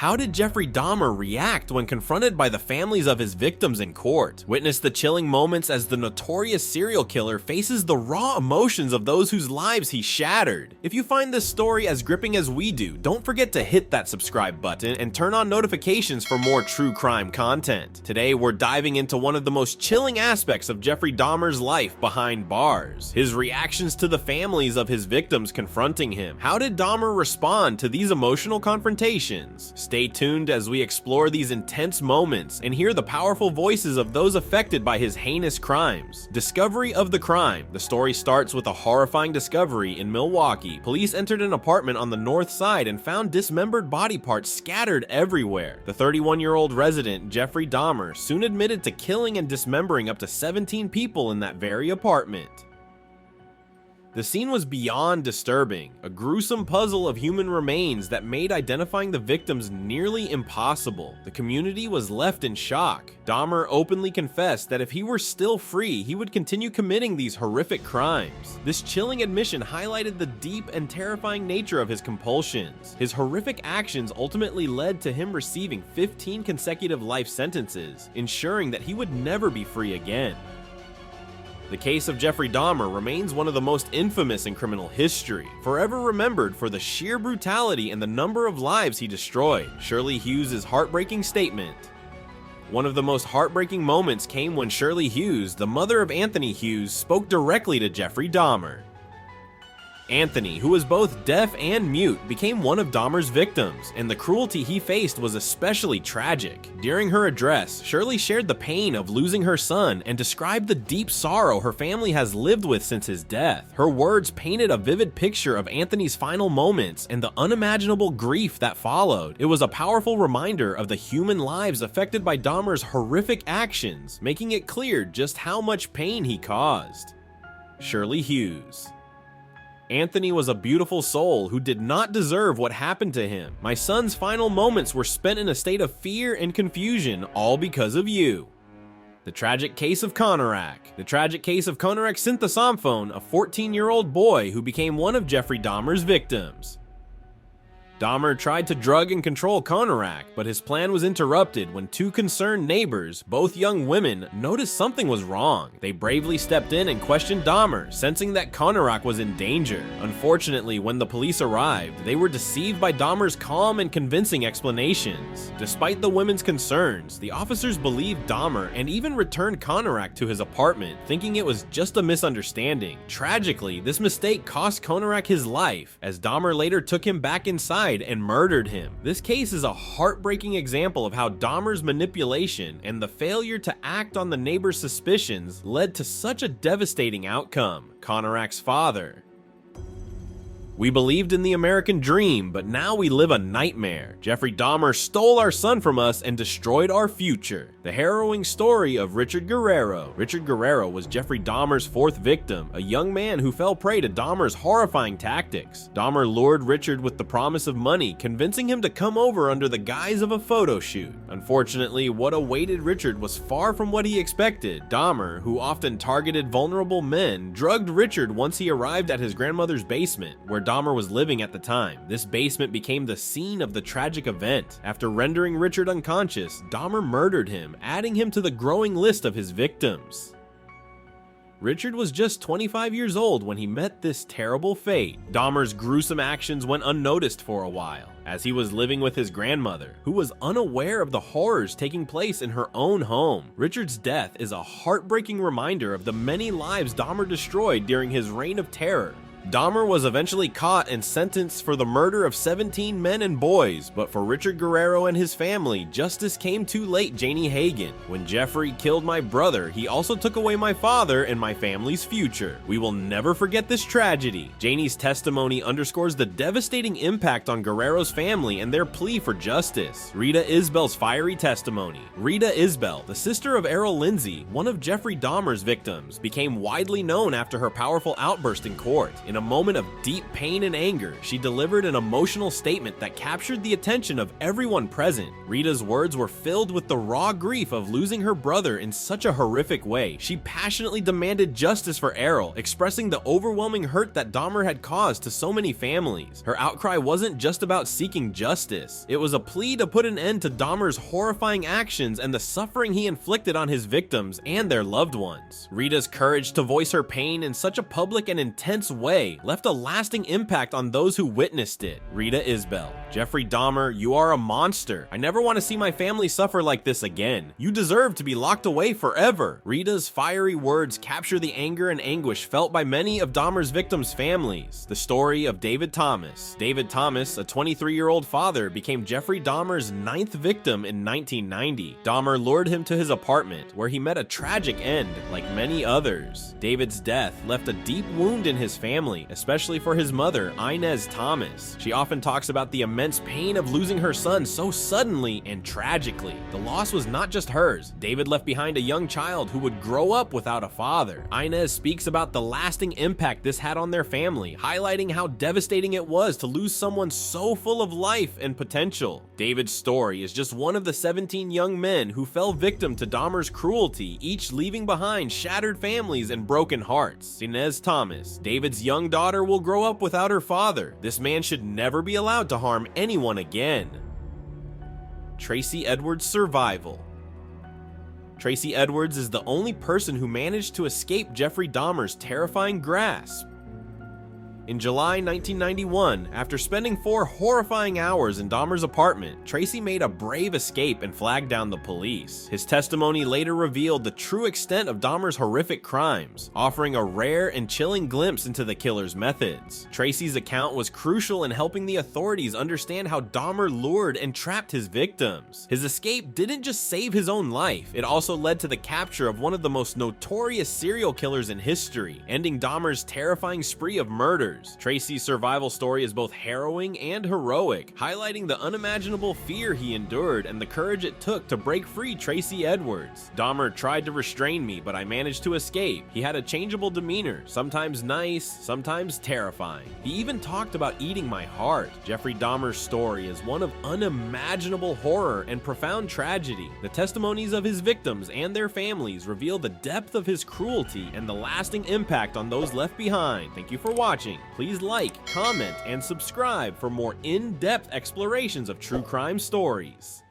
How did Jeffrey Dahmer react when confronted by the families of his victims in court? Witness the chilling moments as the notorious serial killer faces the raw emotions of those whose lives he shattered. If you find this story as gripping as we do, don't forget to hit that subscribe button and turn on notifications for more true crime content. Today, we're diving into one of the most chilling aspects of Jeffrey Dahmer's life behind bars. His reactions to the families of his victims confronting him. How did Dahmer respond to these emotional confrontations? Stay tuned as we explore these intense moments and hear the powerful voices of those affected by his heinous crimes. Discovery of the crime. The story starts with a horrifying discovery in Milwaukee. Police entered an apartment on the north side and found dismembered body parts scattered everywhere. The 31-year-old resident, Jeffrey Dahmer, soon admitted to killing and dismembering up to 17 people in that very apartment. The scene was beyond disturbing, a gruesome puzzle of human remains that made identifying the victims nearly impossible. The community was left in shock. Dahmer openly confessed that if he were still free, he would continue committing these horrific crimes. This chilling admission highlighted the deep and terrifying nature of his compulsions. His horrific actions ultimately led to him receiving 15 consecutive life sentences, ensuring that he would never be free again. The case of Jeffrey Dahmer remains one of the most infamous in criminal history, forever remembered for the sheer brutality and the number of lives he destroyed. Shirley Hughes' heartbreaking statement. One of the most heartbreaking moments came when Shirley Hughes, the mother of Anthony Hughes, spoke directly to Jeffrey Dahmer. Anthony, who was both deaf and mute, became one of Dahmer's victims, and the cruelty he faced was especially tragic. During her address, Shirley shared the pain of losing her son and described the deep sorrow her family has lived with since his death. Her words painted a vivid picture of Anthony's final moments and the unimaginable grief that followed. It was a powerful reminder of the human lives affected by Dahmer's horrific actions, making it clear just how much pain he caused. Shirley Hughes. Anthony was a beautiful soul who did not deserve what happened to him. My son's final moments were spent in a state of fear and confusion, all because of you. The tragic case of Konarak. The tragic case of Konarak Sinthasomphone, a 14-year-old boy who became one of Jeffrey Dahmer's victims. Dahmer tried to drug and control Konarak, but his plan was interrupted when two concerned neighbors, both young women, noticed something was wrong. They bravely stepped in and questioned Dahmer, sensing that Konarak was in danger. Unfortunately, when the police arrived, they were deceived by Dahmer's calm and convincing explanations. Despite the women's concerns, the officers believed Dahmer and even returned Konarak to his apartment, thinking it was just a misunderstanding. Tragically, this mistake cost Konarak his life, as Dahmer later took him back inside and murdered him. This case is a heartbreaking example of how Dahmer's manipulation and the failure to act on the neighbor's suspicions led to such a devastating outcome. Konarak's father. We believed in the American dream, but now we live a nightmare. Jeffrey Dahmer stole our son from us and destroyed our future. The harrowing story of Richard Guerrero. Richard Guerrero was Jeffrey Dahmer's fourth victim, a young man who fell prey to Dahmer's horrifying tactics. Dahmer lured Richard with the promise of money, convincing him to come over under the guise of a photo shoot. Unfortunately, what awaited Richard was far from what he expected. Dahmer, who often targeted vulnerable men, drugged Richard once he arrived at his grandmother's basement, where Dahmer was living at the time. This basement became the scene of the tragic event. After rendering Richard unconscious, Dahmer murdered him, adding him to the growing list of his victims. Richard was just 25 years old when he met this terrible fate. Dahmer's gruesome actions went unnoticed for a while, as he was living with his grandmother, who was unaware of the horrors taking place in her own home. Richard's death is a heartbreaking reminder of the many lives Dahmer destroyed during his reign of terror. Dahmer was eventually caught and sentenced for the murder of 17 men and boys, but for Richard Guerrero and his family, justice came too late. Janie Hagen. When Jeffrey killed my brother, he also took away my father and my family's future. We will never forget this tragedy. Janie's testimony underscores the devastating impact on Guerrero's family and their plea for justice. Rita Isbell's fiery testimony. Rita Isbell, the sister of Errol Lindsay, one of Jeffrey Dahmer's victims, became widely known after her powerful outburst in court. In a moment of deep pain and anger, she delivered an emotional statement that captured the attention of everyone present. Rita's words were filled with the raw grief of losing her brother in such a horrific way. She passionately demanded justice for Errol, expressing the overwhelming hurt that Dahmer had caused to so many families. Her outcry wasn't just about seeking justice. It was a plea to put an end to Dahmer's horrifying actions and the suffering he inflicted on his victims and their loved ones. Rita's courage to voice her pain in such a public and intense way left a lasting impact on those who witnessed it. Rita Isbell: Jeffrey Dahmer, you are a monster. I never want to see my family suffer like this again. You deserve to be locked away forever. Rita's fiery words capture the anger and anguish felt by many of Dahmer's victims' families. The story of David Thomas. David Thomas, a 23-year-old father, became Jeffrey Dahmer's 9th victim in 1990. Dahmer lured him to his apartment, where he met a tragic end, like many others. David's death left a deep wound in his family, especially for his mother, Inez Thomas. She often talks about the immense pain of losing her son so suddenly and tragically. The loss was not just hers. David left behind a young child who would grow up without a father. Inez speaks about the lasting impact this had on their family, highlighting how devastating it was to lose someone so full of life and potential. David's story is just one of the 17 young men who fell victim to Dahmer's cruelty, each leaving behind shattered families and broken hearts. Inez Thomas: David's young daughter will grow up without her father. This man should never be allowed to harm anyone again. Tracy Edwards' survival. Tracy Edwards is the only person who managed to escape Jeffrey Dahmer's terrifying grasp. In July 1991, after spending 4 horrifying hours in Dahmer's apartment, Tracy made a brave escape and flagged down the police. His testimony later revealed the true extent of Dahmer's horrific crimes, offering a rare and chilling glimpse into the killer's methods. Tracy's account was crucial in helping the authorities understand how Dahmer lured and trapped his victims. His escape didn't just save his own life, it also led to the capture of one of the most notorious serial killers in history, ending Dahmer's terrifying spree of murders. Tracy's survival story is both harrowing and heroic, highlighting the unimaginable fear he endured and the courage it took to break free Tracy Edwards. Dahmer tried to restrain me, but I managed to escape. He had a changeable demeanor, sometimes nice, sometimes terrifying. He even talked about eating my heart. Jeffrey Dahmer's story is one of unimaginable horror and profound tragedy. The testimonies of his victims and their families reveal the depth of his cruelty and the lasting impact on those left behind. Thank you for watching. Please like, comment, and subscribe for more in-depth explorations of true crime stories.